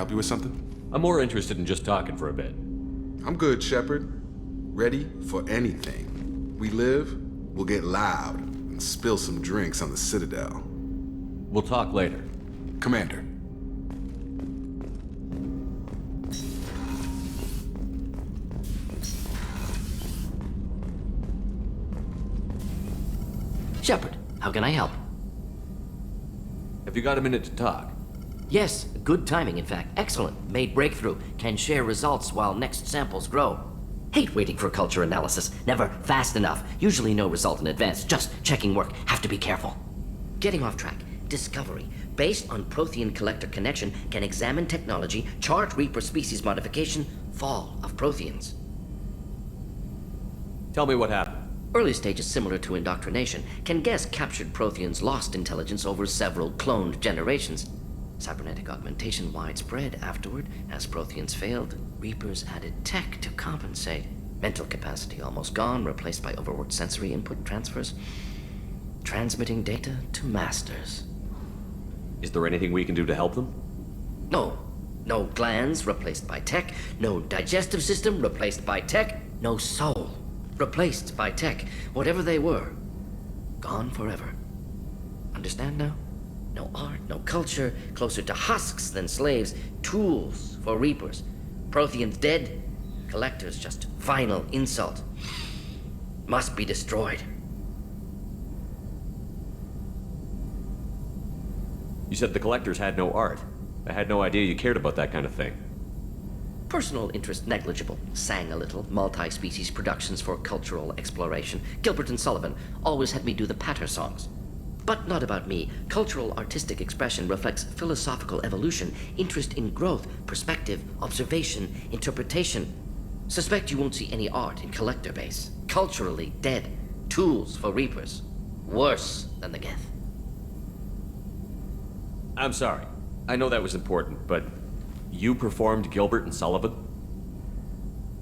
help you with something? I'm more interested in just talking for a bit. I'm good, Shepard. Ready for anything. We live, we'll get loud, and spill some drinks on the Citadel. We'll talk later. Commander. Shepard, how can I help? Have you got a minute to talk? Yes, good timing, in fact. Excellent. Made breakthrough. Can share results while next samples grow. Hate waiting for culture analysis. Never fast enough. Usually no result in advance. Just checking work. Have to be careful. Getting off track. Discovery. Based on Prothean collector connection, can examine technology, chart Reaper species modification, fall of Protheans. Tell me what happened. Early stages similar to indoctrination. Can guess captured Protheans lost intelligence over several cloned generations. Cybernetic augmentation widespread afterward. As Protheans failed, Reapers added tech to compensate. Mental capacity almost gone, replaced by overworked sensory input transfers. Transmitting data to masters. Is there anything we can do to help them? No. No glands replaced by tech. No digestive system replaced by tech. No soul replaced by tech. Whatever they were, gone forever. Understand now? No art, no culture, closer to husks than slaves, tools for Reapers. Protheans dead, collectors just final insult. Must be destroyed. You said the collectors had no art. I had no idea you cared about that kind of thing. Personal interest negligible. Sang a little. Multi-species productions for cultural exploration. Gilbert and Sullivan always had me do the patter songs. But not about me. Cultural artistic expression reflects philosophical evolution, interest in growth, perspective, observation, interpretation. Suspect you won't see any art in collector base. Culturally dead. Tools for Reapers. Worse than the Geth. I'm sorry. I know that was important, but you performed Gilbert and Sullivan?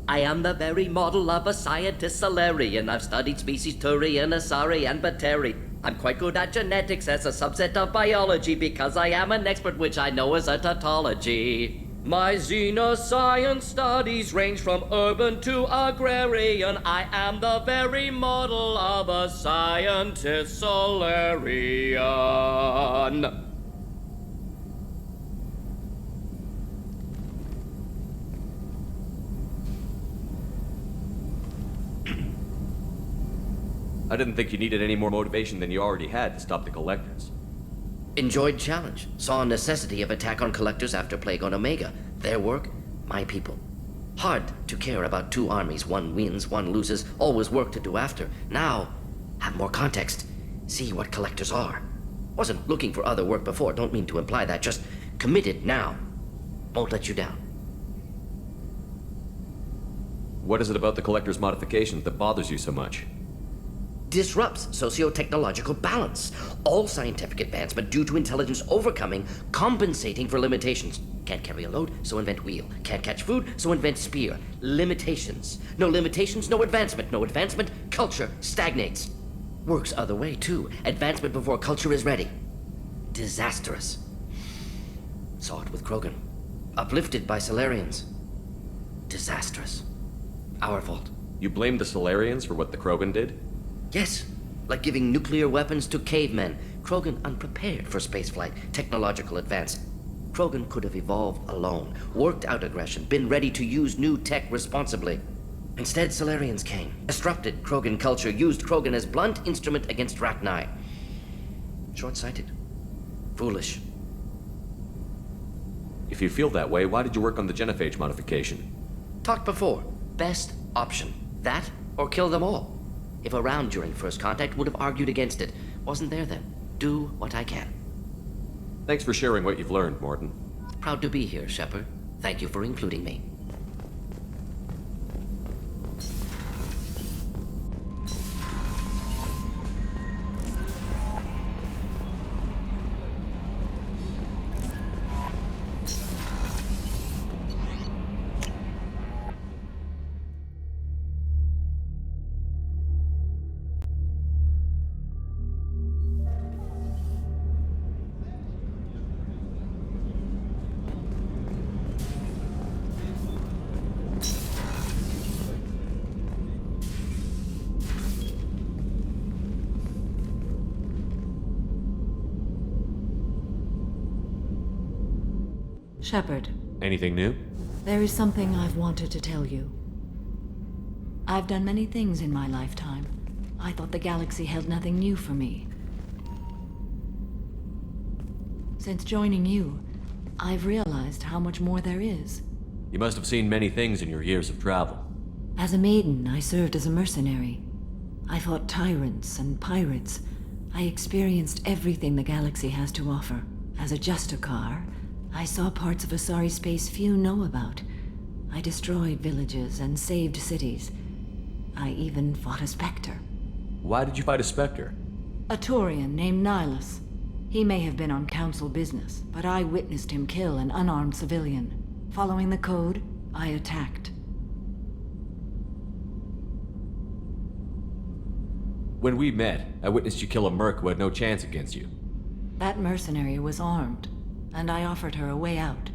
I am the very model of a scientist Solarian. I've studied species Turian, Asari, and Bateri. I'm quite good at genetics as a subset of biology because I am an expert, which I know as a tautology. My xenoscience studies range from urban to agrarian. I am the very model of a scientist Solarian. I didn't think you needed any more motivation than you already had to stop the collectors. Enjoyed challenge. Saw necessity of attack on collectors after Plague on Omega. Their work, my people. Hard to care about two armies. One wins, one loses. Always work to do after. Now, have more context. See what collectors are. Wasn't looking for other work before. Don't mean to imply that. Just committed now. Won't let you down. What is it about the collector's modifications that bothers you so much? Disrupts socio-technological balance. All scientific advancement due to intelligence overcoming, compensating for limitations. Can't carry a load, so invent wheel. Can't catch food, so invent spear. Limitations. No limitations, no advancement. No advancement, culture stagnates. Works other way, too. Advancement before culture is ready. Disastrous. Saw it with Krogan. Uplifted by Solarians. Disastrous. Our fault. You blame the Solarians for what the Krogan did? Yes, like giving nuclear weapons to cavemen. Krogan unprepared for spaceflight, technological advance. Krogan could have evolved alone, worked out aggression, been ready to use new tech responsibly. Instead, Solarians came, disrupted Krogan culture, used Krogan as blunt instrument against Rachni. Short-sighted. Foolish. If you feel that way, why did you work on the genophage modification? Talked before. Best option. That or kill them all. If around during first contact, would have argued against it. Wasn't there then. Do what I can. Thanks for sharing what you've learned, Morton. Proud to be here, Shepard. Thank you for including me. Shepard, Anything new? there is something I've wanted to tell you. I've done many things in my lifetime. I thought the galaxy held nothing new for me. Since joining you, I've realized how much more there is. You must have seen many things in your years of travel. As a maiden, I served as a mercenary. I fought tyrants and pirates. I experienced everything the galaxy has to offer. As a Justicar, I saw parts of Asari space few know about. I destroyed villages and saved cities. I even fought a Spectre. Why did you fight a Spectre? A Turian named Nihilus. He may have been on council business, but I witnessed him kill an unarmed civilian. Following the code, I attacked. When we met, I witnessed you kill a merc who had no chance against you. That mercenary was armed, and I offered her a way out.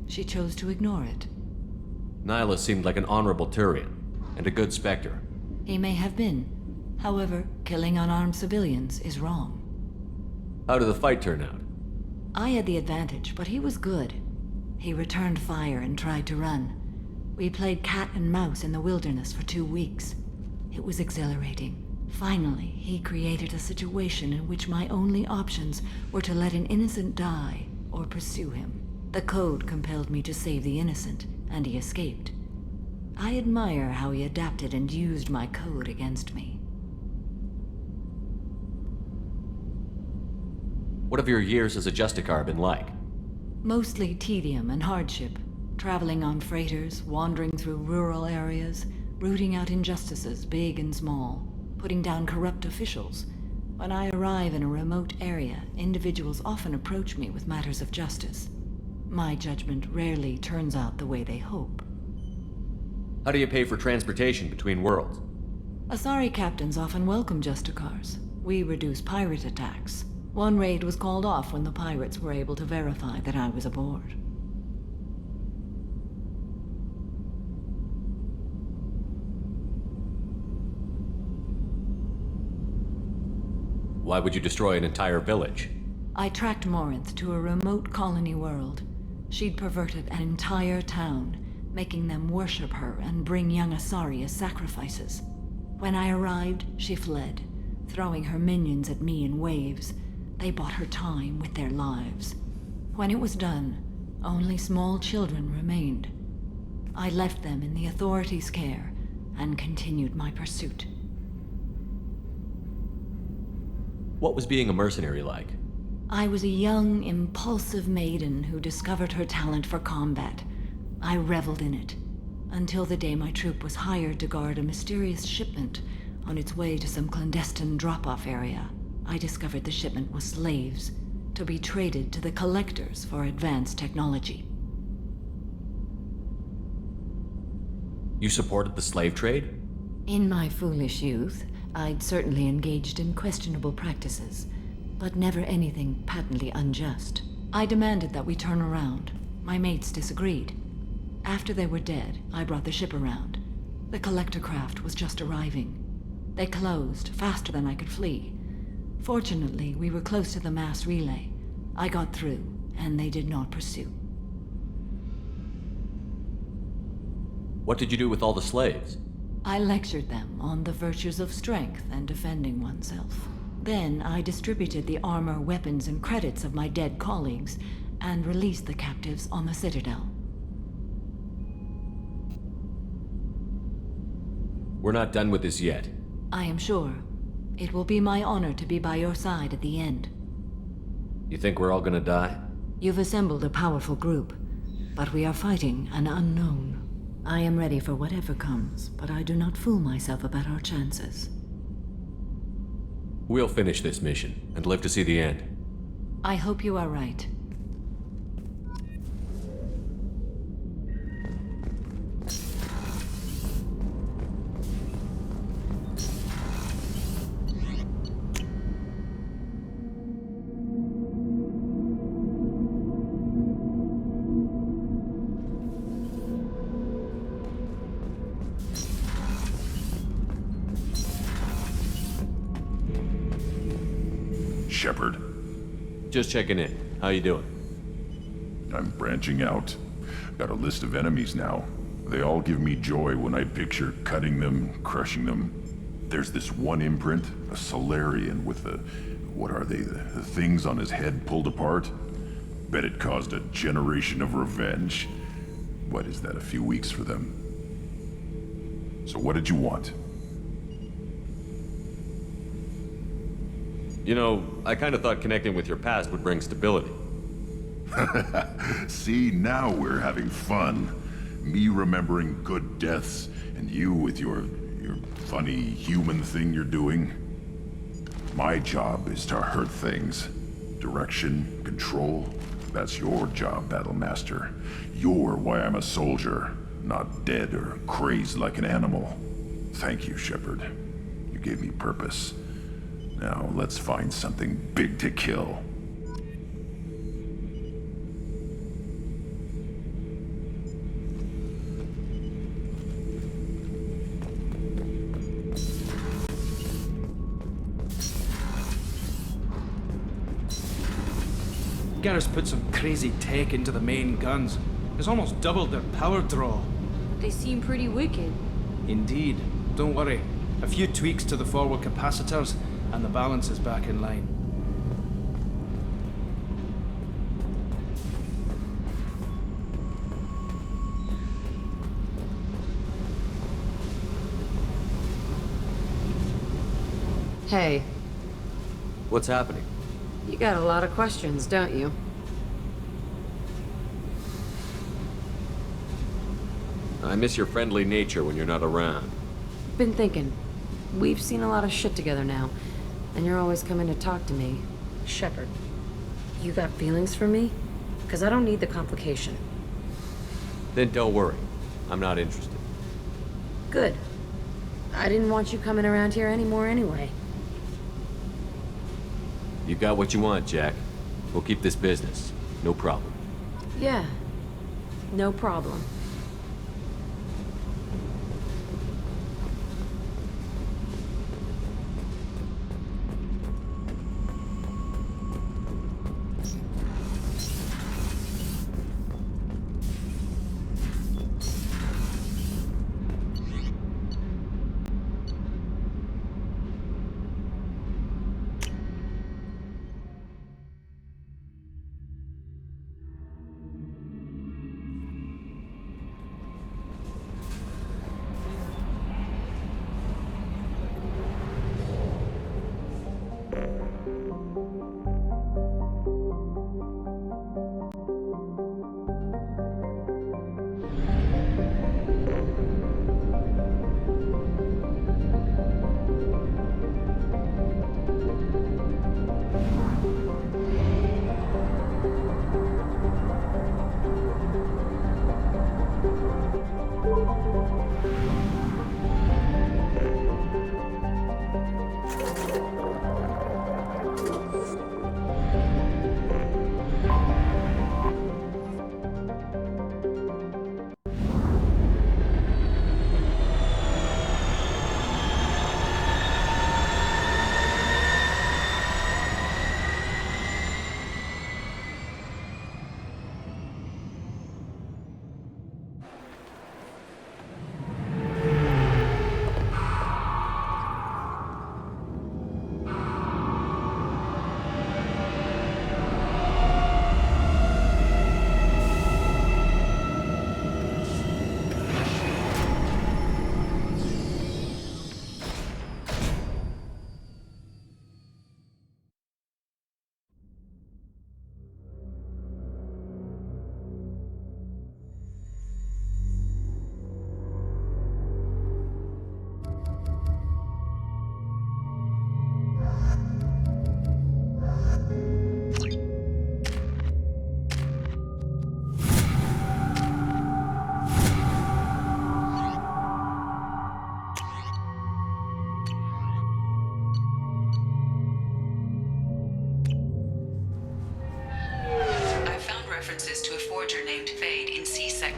She chose to ignore it. Nihilus seemed like an honorable Turian, and a good Spectre. He may have been. However, killing unarmed civilians is wrong. How did the fight turn out? I had the advantage, but he was good. He returned fire and tried to run. We played cat and mouse in the wilderness for 2 weeks. It was exhilarating. Finally, he created a situation in which my only options were to let an innocent die or pursue him. The code compelled me to save the innocent, and he escaped. I admire how he adapted and used my code against me. What have your years as a Justicar been like? Mostly tedium and hardship. Traveling on freighters, wandering through rural areas, rooting out injustices big and small, putting down corrupt officials. When I arrive in a remote area, individuals often approach me with matters of justice. My judgment rarely turns out the way they hope. How do you pay for transportation between worlds? Asari captains often welcome Justicars. We reduce pirate attacks. One raid was called off when the pirates were able to verify that I was aboard. Why would you destroy an entire village? I tracked Morinth to a remote colony world. She'd perverted an entire town, making them worship her and bring young Asari as sacrifices. When I arrived, she fled, throwing her minions at me in waves. They bought her time with their lives. When it was done, only small children remained. I left them in the authorities' care and continued my pursuit. What was being a mercenary like? I was a young, impulsive maiden who discovered her talent for combat. I reveled in it, until the day my troop was hired to guard a mysterious shipment on its way to some clandestine drop-off area. I discovered the shipment was slaves, to be traded to the collectors for advanced technology. You supported the slave trade? In my foolish youth, I'd certainly engaged in questionable practices, but never anything patently unjust. I demanded that we turn around. My mates disagreed. After they were dead, I brought the ship around. The collector craft was just arriving. They closed faster than I could flee. Fortunately, we were close to the mass relay. I got through, and they did not pursue. What did you do with all the slaves? I lectured them on the virtues of strength and defending oneself. Then I distributed the armor, weapons, and credits of my dead colleagues, and released the captives on the Citadel. We're not done with this yet. I am sure. It will be my honor to be by your side at the end. You think we're all gonna die? You've assembled a powerful group, but we are fighting an unknown. I am ready for whatever comes, but I do not fool myself about our chances. We'll finish this mission and live to see the end. I hope you are right. Shepard. Just checking in. How you doing? I'm branching out. Got a list of enemies now. They all give me joy when I picture cutting them, crushing them. There's this one imprint, a Solarian with the... what are they? The things on his head pulled apart? Bet it caused a generation of revenge. What is that, a few weeks for them? So what did you want? You know, I kind of thought connecting with your past would bring stability. See, now we're having fun. Me remembering good deaths, and you with your funny human thing you're doing. My job is to hurt things. Direction, control, that's your job, Battlemaster. You're why I'm a soldier, not dead or crazed like an animal. Thank you, Shepard. You gave me purpose. Now let's find something big to kill. Garrus put some crazy tech into the main guns. It's almost doubled their power draw. They seem pretty wicked. Indeed. Don't worry. A few tweaks to the forward capacitors, and the balance is back in line. Hey, What's happening? you got a lot of questions, don't you? I miss your friendly nature when you're not around. Been thinking. We've seen a lot of shit together now, and you're always coming to talk to me. Shepard, you got feelings for me? Because I don't need the complication. Then don't worry. I'm not interested. Good. I didn't want you coming around here anymore anyway. You got what you want, Jack. We'll keep this business. No problem. Yeah. No problem.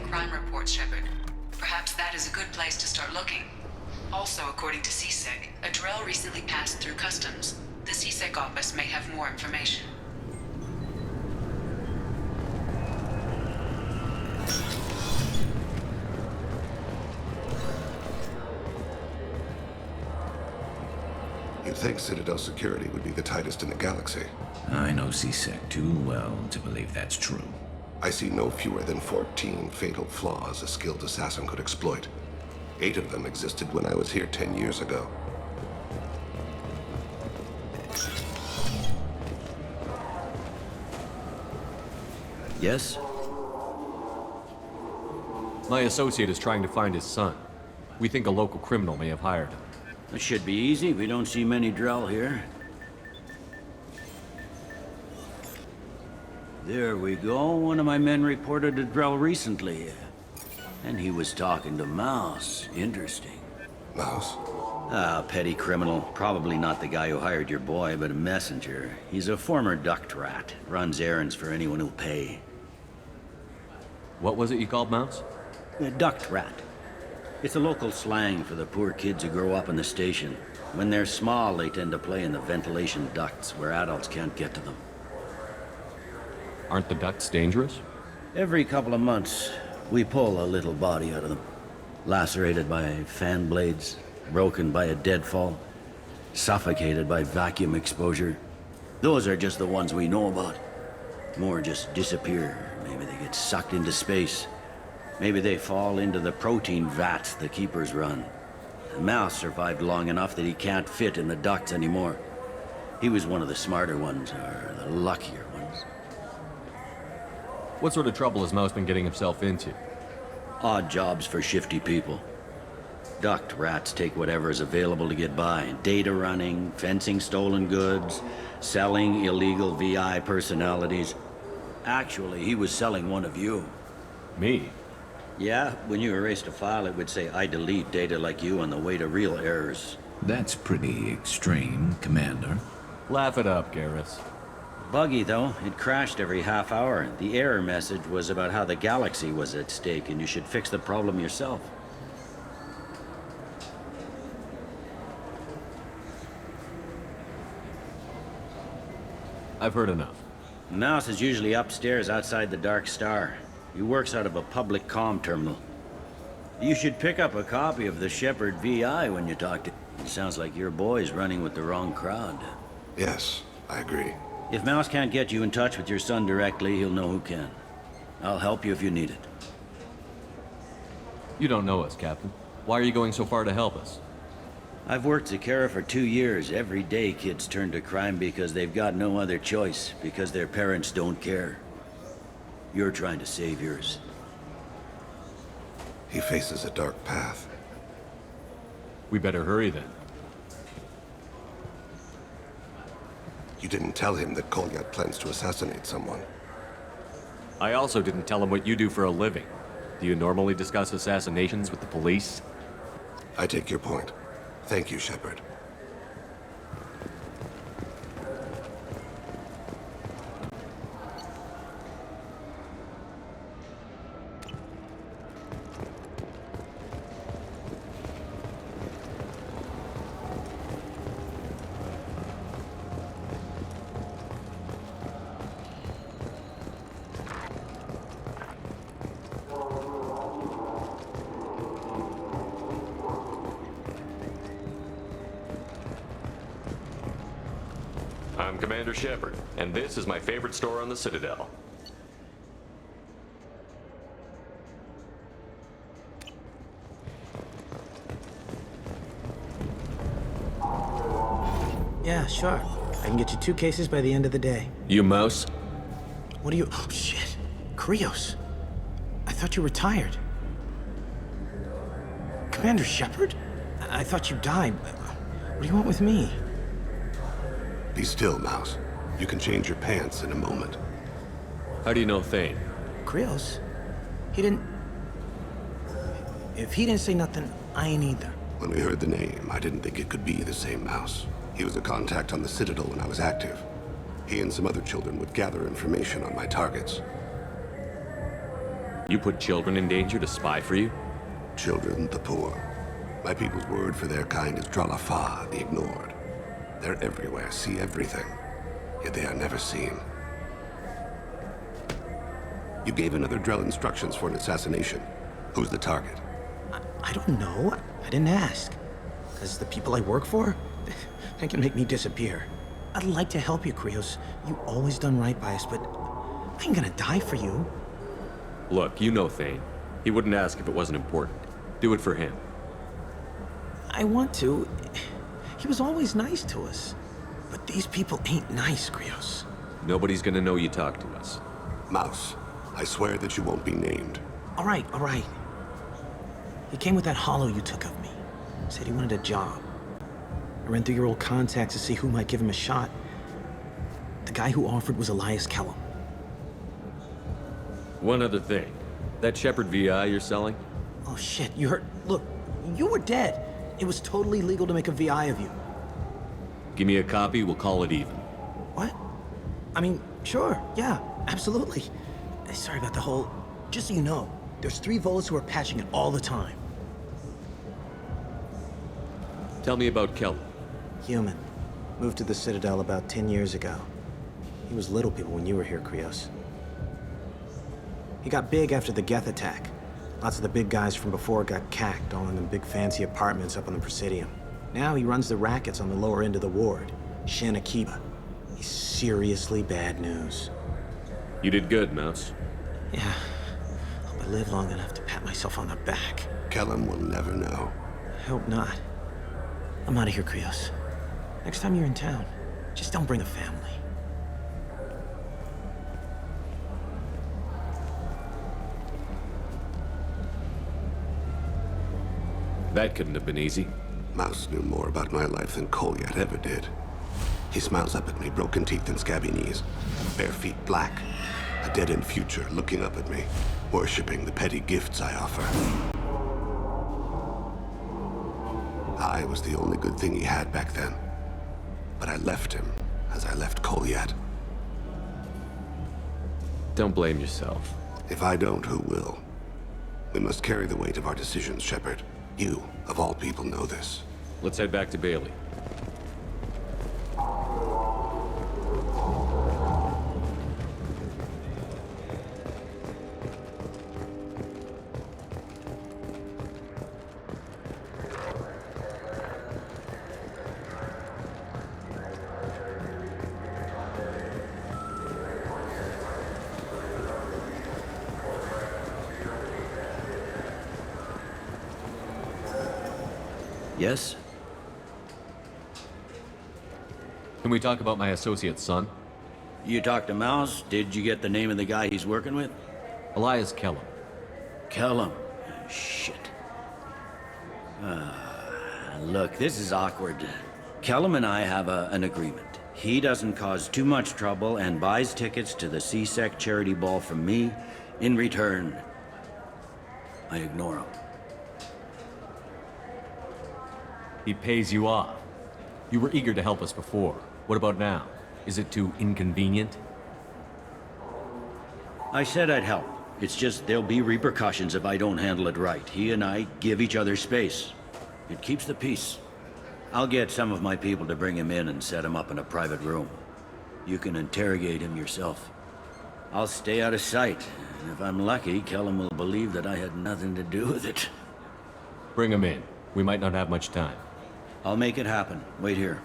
crime reports, Shepard. Perhaps that is a good place to start looking. Also, according to CSEC, a Drell recently passed through customs. The CSEC office may have more information. think Citadel security would be the tightest in the galaxy. I know C-Sec too well to believe that's true. I see no fewer than 14 fatal flaws a skilled assassin could exploit. 8 of them existed when I was here 10 years ago. Yes? My associate is trying to find his son. We think a local criminal may have hired him. It should be easy. We don't see many Drell here. There we go. One of my men reported a Drell recently. And he was talking to Mouse. Interesting. Mouse? Ah, petty criminal. Probably not the guy who hired your boy, but a messenger. He's a former duct rat. Runs errands for anyone who'll pay. What was it you called Mouse? A duct rat. It's a local slang for the poor kids who grow up in the station. When they're small, they tend to play in the ventilation ducts where adults can't get to them. Aren't the ducts dangerous? Every couple of months, we pull a little body out of them. Lacerated by fan blades, broken by a deadfall, suffocated by vacuum exposure. Those are just the ones we know about. More just disappear. Maybe they get sucked into space. Maybe they fall into the protein vats the keepers run. The Mouse survived long enough that he can't fit in the ducts anymore. He was one of the smarter ones, or the luckier ones. What sort of trouble has Mouse been getting himself into? Odd jobs for shifty people. Duct rats take whatever is available to get by. Data running, fencing stolen goods, selling illegal VI personalities. Actually, he was selling one of you. Me? Yeah, when you erased a file, it would say, I delete data like you on the way to real errors. That's pretty extreme, Commander. Laugh it up, Garrus. Buggy, though. It crashed every half hour. The error message was about how the galaxy was at stake, and you should fix the problem yourself. I've heard enough. Mouse is usually upstairs outside the Dark Star. He works out of a public comm terminal. You should pick up a copy of the Shepard VI when you talk to him. It sounds like your boy's running with the wrong crowd. Yes, I agree. If Mouse can't get you in touch with your son directly, he'll know who can. I'll help you if you need it. You don't know us, Captain. Why are you going so far to help us? I've worked Zakera for 2 years. Every day kids turn to crime because they've got no other choice, because their parents don't care. You're trying to save yours. He faces a dark path. We better hurry then. You didn't tell him that Kolyat plans to assassinate someone. I also didn't tell him what you do for a living. Do you normally discuss assassinations with the police? I take your point. Thank you, Shepard. I'm Commander Shepard, and this is my favorite store on the Citadel. Yeah, sure. I can get you 2 cases by the end of the day. You Mouse? What are you... Oh, shit. Krios. I thought you retired. Commander Shepard? I thought you died. What do you want with me? Be still, Mouse. You can change your pants in a moment. How do you know Thane? Krios? He didn't... If he didn't say nothing, I ain't either. When we heard the name, I didn't think it could be the same Mouse. He was a contact on the Citadel when I was active. He and some other children would gather information on my targets. You put children in danger to spy for you? Children, the poor. My people's word for their kind is Dralafa, the ignored. They're everywhere, see everything, yet they are never seen. You gave another Drell instructions for an assassination. Who's the target? I don't know. I didn't ask. Because the people I work for, That can make me disappear. I'd like to help you, Krios. You always done right by us, but I ain't gonna die for you. Look, you know Thane. He wouldn't ask if it wasn't important. Do it for him. I want to. He was always nice to us. But these people ain't nice, Krios. Nobody's gonna know you talked to us. Mouse, I swear that you won't be named. All right. He came with that hollow you took of me. Said he wanted a job. I ran through your old contacts to see who might give him a shot. The guy who offered was Elias Kellum. One other thing. That Shepard VI you're selling? Oh shit, you heard? Look, you were dead. It was totally legal to make a VI of you. Give me a copy, we'll call it even. What? I mean, sure, yeah, absolutely. Sorry about the whole... Just so you know, there's 3 Volus who are patching it all the time. Tell me about Kellum. Human. Moved to the Citadel about 10 years ago. He was little people when you were here, Krios. He got big after the Geth attack. Lots of the big guys from before got cacked, all in the big fancy apartments up on the Presidium. Now he runs the rackets on the lower end of the ward, Shin Akiba. He's seriously bad news. You did good, Mouse. Yeah. Hope I live long enough to pat myself on the back. Kellum will never know. I hope not. I'm out of here, Krios. Next time you're in town, just don't bring the family. That couldn't have been easy. Mouse knew more about my life than Kolyat ever did. He smiles up at me, broken teeth and scabby knees, bare feet black, a dead-end future looking up at me, worshipping the petty gifts I offer. I was the only good thing he had back then, but I left him as I left Kolyat. Don't blame yourself. If I don't, who will? We must carry the weight of our decisions, Shepard. You, of all people, know this. Let's head back to Bailey. Yes? Can we talk about my associate's son? You talked to Mouse? Did you get the name of the guy he's working with? Elias Kellum. Kellum. Shit. Look, this is awkward. Kellum and I have an agreement. He doesn't cause too much trouble and buys tickets to the C-Sec charity ball from me. In return, I ignore him. He pays you off. You were eager to help us before. What about now? Is it too inconvenient? I said I'd help. It's just there'll be repercussions if I don't handle it right. He and I give each other space. It keeps the peace. I'll get some of my people to bring him in and set him up in a private room. You can interrogate him yourself. I'll stay out of sight. And if I'm lucky, Kellum will believe that I had nothing to do with it. Bring him in. We might not have much time. I'll make it happen. Wait here.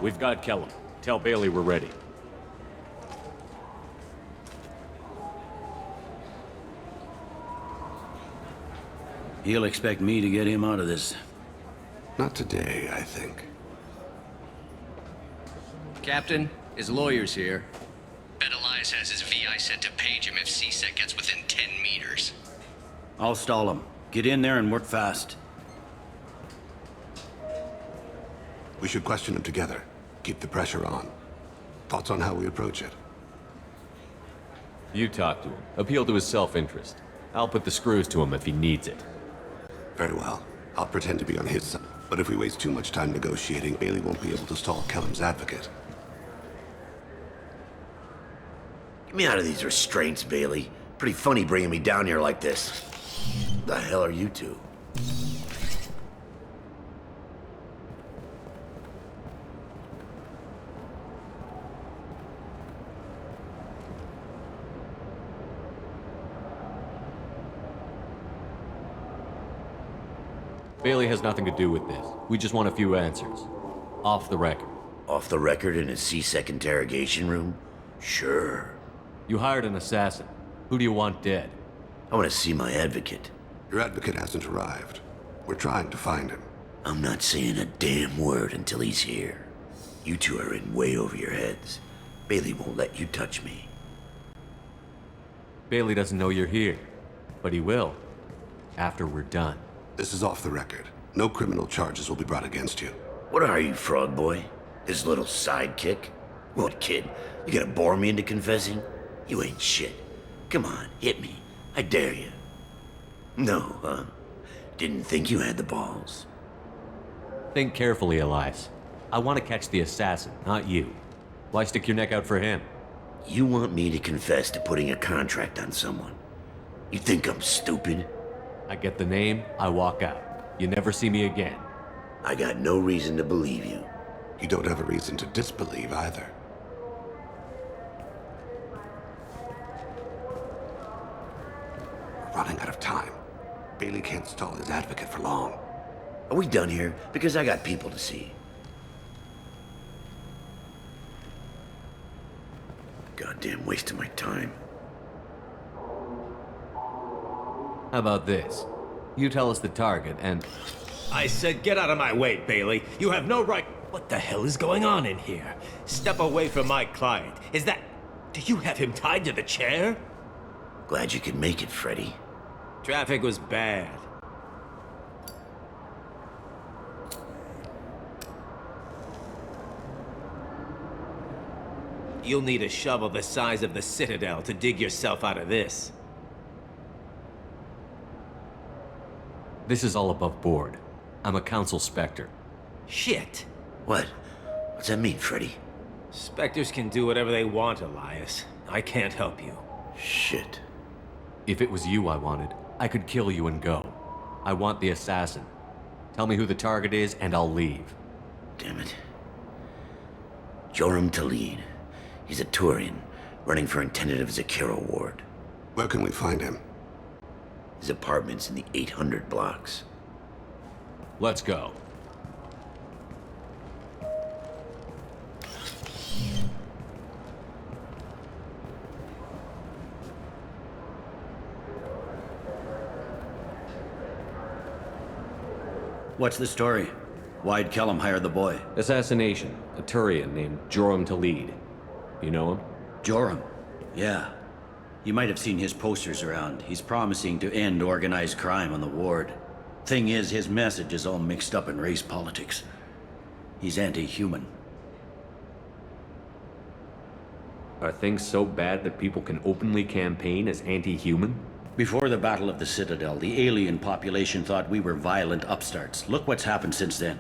We've got Kellum. Tell Bailey we're ready. He'll expect me to get him out of this. Not today, I think. Captain, his lawyer's here. Bet Elias has his VI set to page him if C-Sec gets within 10 meters. I'll stall him. Get in there and work fast. We should question him together. Keep the pressure on. Thoughts on how we approach it? You talk to him. Appeal to his self-interest. I'll put the screws to him if he needs it. Very well. I'll pretend to be on his side. But if we waste too much time negotiating, Bailey won't be able to stall Kellum's advocate. Get me out of these restraints, Bailey. Pretty funny bringing me down here like this. The hell are you two? Bailey has nothing to do with this. We just want a few answers. Off the record. Off the record in a C-Sec interrogation room? Sure. You hired an assassin. Who do you want dead? I want to see my advocate. Your advocate hasn't arrived. We're trying to find him. I'm not saying a damn word until he's here. You two are in way over your heads. Bailey won't let you touch me. Bailey doesn't know you're here, but he will after we're done. This is off the record. No criminal charges will be brought against you. What are you, frog boy? His little sidekick? What, kid? You gonna bore me into confessing? You ain't shit. Come on, hit me. I dare you. No, huh? Didn't think you had the balls. Think carefully, Elias. I want to catch the assassin, not you. Why stick your neck out for him? You want me to confess to putting a contract on someone? You think I'm stupid? I get the name, I walk out. You never see me again. I got no reason to believe you. You don't have a reason to disbelieve either. We're running out of time. Bailey can't stall his advocate for long. Are we done here? Because I got people to see. Goddamn waste of my time. How about this? You tell us the target and... I said get out of my way, Bailey. You have no right... What the hell is going on in here? Step away from my client. Is that... Do you have him tied to the chair? Glad you could make it, Freddy. Traffic was bad. You'll need a shovel the size of the Citadel to dig yourself out of this. This is all above board. I'm a council specter. Shit. What? What's that mean, Freddy? Spectres can do whatever they want, Elias. I can't help you. Shit. If it was you I wanted, I could kill you and go. I want the assassin. Tell me who the target is and I'll leave. Damn it. Joram Talid. He's a Turian, running for intendant of Zakira Ward. Where can we find him? His apartment's in the 800 blocks. Let's go. What's the story? Why'd Kellum hire the boy? Assassination. A Turian named Joram Talid. You know him? Joram? Yeah. You might have seen his posters around. He's promising to end organized crime on the ward. Thing is, his message is all mixed up in race politics. He's anti-human. Are things so bad that people can openly campaign as anti-human? Before the Battle of the Citadel, the alien population thought we were violent upstarts. Look what's happened since then.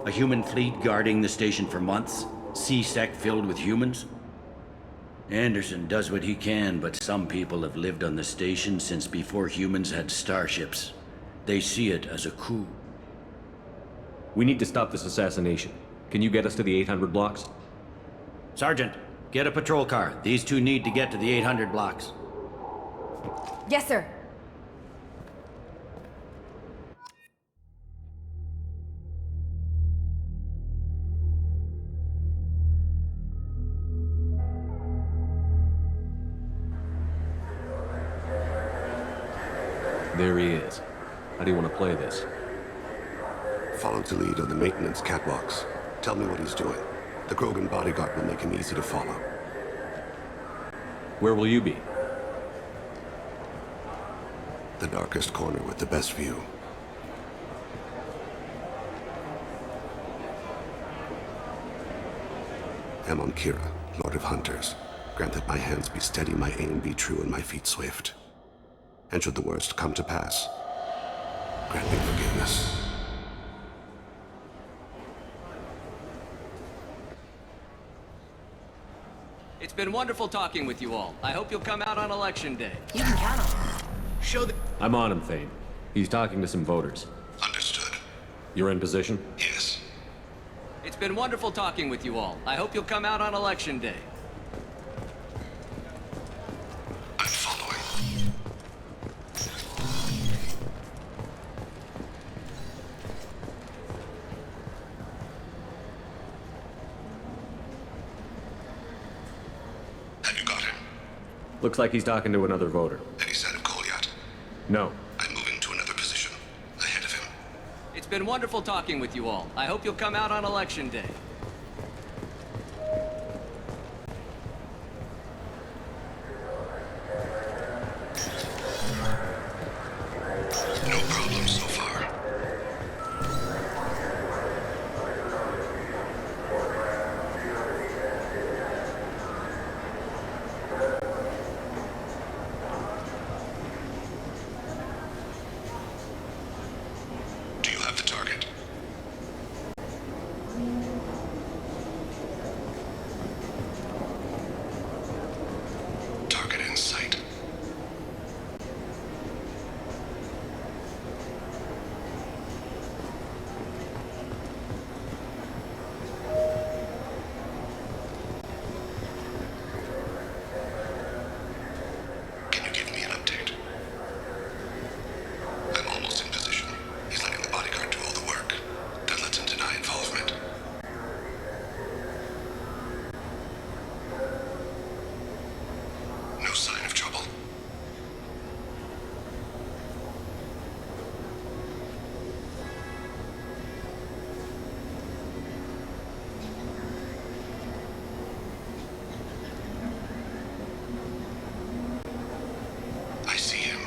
A human fleet guarding the station for months. C-Sec filled with humans. Anderson does what he can, but some people have lived on the station since before humans had starships. They see it as a coup. We need to stop this assassination. Can you get us to the 800 blocks? Sergeant, get a patrol car. These two need to get to the 800 blocks. Yes, sir. There he is. How do you want to play this? Follow to lead on the maintenance catwalks. Tell me what he's doing. The Krogan bodyguard will make him easy to follow. Where will you be? The darkest corner with the best view. Amon Kira, Lord of Hunters. Grant that my hands be steady, my aim be true, and my feet swift. And should the worst come to pass, grant me forgiveness. It's been wonderful talking with you all. I hope you'll come out on election day. You can count on it. Show the... I'm on him, Thane. He's talking to some voters. Understood. You're in position? Yes. It's been wonderful talking with you all. I hope you'll come out on election day. I'm following. Looks like he's talking to another voter. Any sign of Kolyat? No. I'm moving to another position. Ahead of him. It's been wonderful talking with you all. I hope you'll come out on Election Day. No problem so far. Do you have the target? Target in sight. Can you give me an update? I'm almost in position. He's letting the bodyguard do all the work. That lets him deny involvement. No sign of trouble. I see him.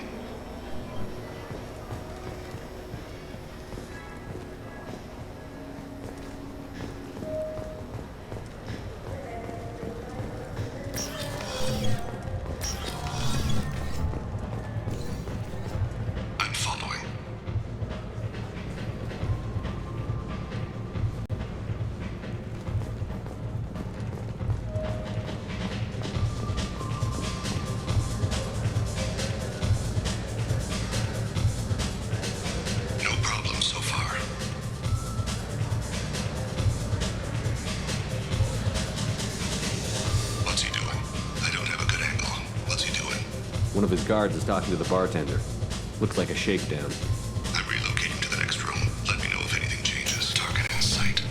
I'm following. No problem so far. What's he doing? I don't have a good angle. What's he doing? One of his guards is talking to the bartender. Looks like a shakedown. I'm relocating to the next room. Let me know if anything changes. Target in sight.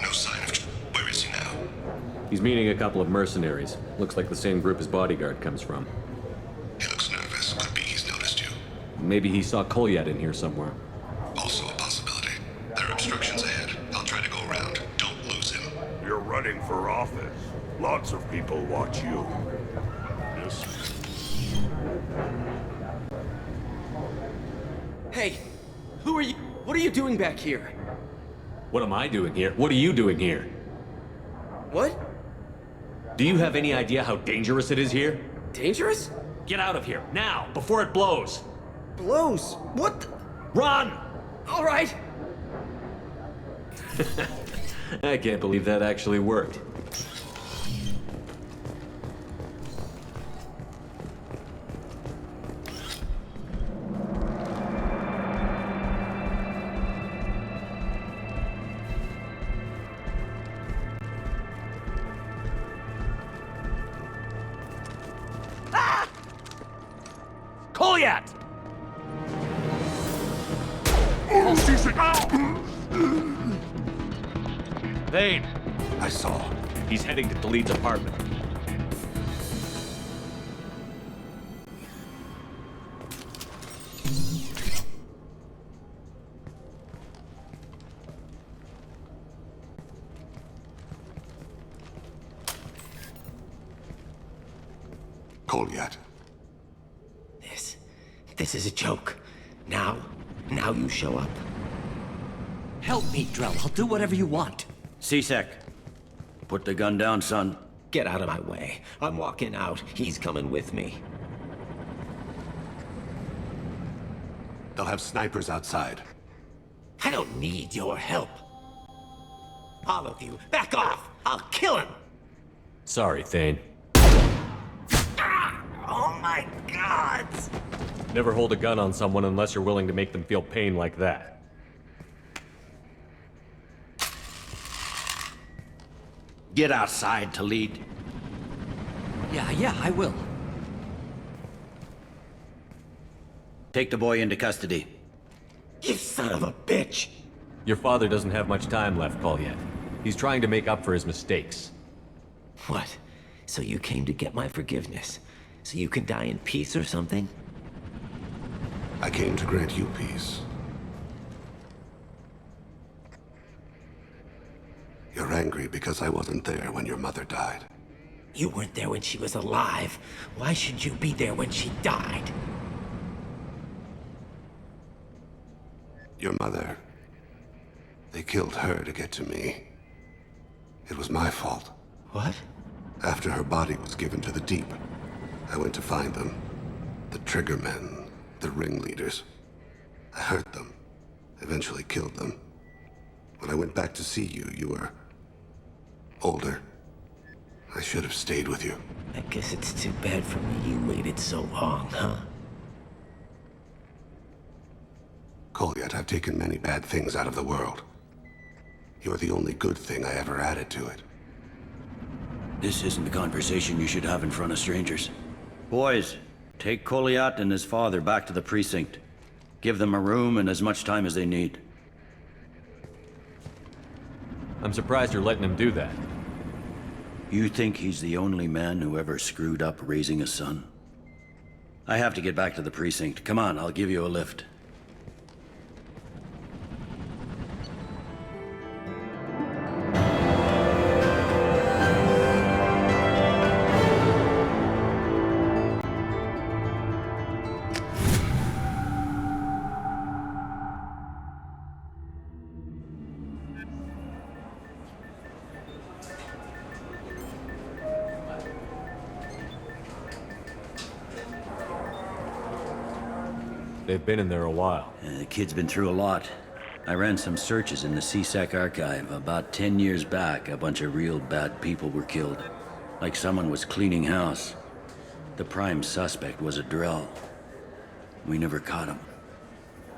No sign of... Where is he now? He's meeting a couple of mercenaries. Looks like the same group his bodyguard comes from. He looks nervous. Could be he's noticed you. Maybe he saw Kolyat in here somewhere. Also a possibility. There are obstructions ahead. I'll try to go around. Don't lose him. You're running for office. Lots of people watch you. Yes. Hey, who are you? What are you doing back here? What am I doing here? What are you doing here? What? Do you have any idea how dangerous it is here? Dangerous? Get out of here, now, before it blows! Blows? What? Run! All right. I can't believe that actually worked. Kolyat! Thane! I saw. He's heading to Khalid's apartment. Kolyat. This is a joke. Now you show up. Help me, Drell. I'll do whatever you want. C-Sec, put the gun down, son. Get out of my way. I'm walking out. He's coming with me. They'll have snipers outside. I don't need your help. All of you, back off! I'll kill him! Sorry, Thane. Oh my God! Never hold a gun on someone unless you're willing to make them feel pain like that. Get outside, Khalid. Yeah, I will. Take the boy into custody. You son of a bitch! Your father doesn't have much time left, Colliet. He's trying to make up for his mistakes. What? So you came to get my forgiveness? So you can die in peace or something? I came to grant you peace. You're angry because I wasn't there when your mother died. You weren't there when she was alive. Why should you be there when she died? Your mother... They killed her to get to me. It was my fault. What? After her body was given to the deep, I went to find them. The triggermen, the ringleaders. I hurt them, eventually killed them. When I went back to see you, you were... older. I should have stayed with you. I guess it's too bad for me you waited so long, huh? Colliet, I've taken many bad things out of the world. You're the only good thing I ever added to it. This isn't a conversation you should have in front of strangers. Boys, take Colliet and his father back to the precinct. Give them a room and as much time as they need. I'm surprised you're letting him do that. You think he's the only man who ever screwed up raising a son? I have to get back to the precinct. Come on, I'll give you a lift. They've been in there a while. The kid's been through a lot. I ran some searches in the CSEC archive. About 10 years back, a bunch of real bad people were killed. Like someone was cleaning house. The prime suspect was a Drell. We never caught him.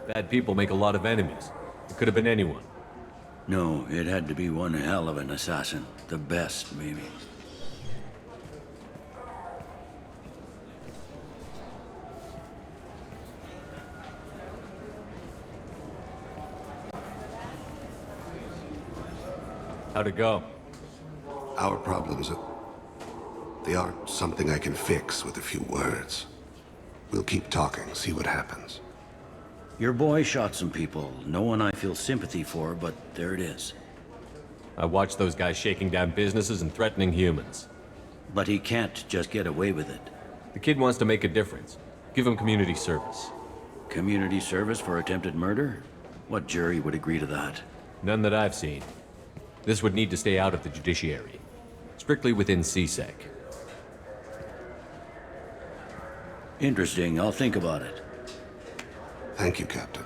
Bad people make a lot of enemies. It could have been anyone. No, it had to be one hell of an assassin. The best, maybe. How'd it go? Our problems they aren't something I can fix with a few words. We'll keep talking, see what happens. Your boy shot some people. No one I feel sympathy for, but there it is. I watched those guys shaking down businesses and threatening humans. But he can't just get away with it. The kid wants to make a difference. Give him community service. Community service for attempted murder? What jury would agree to that? None that I've seen. This would need to stay out of the judiciary. Strictly within CSEC. Interesting. I'll think about it. Thank you, Captain.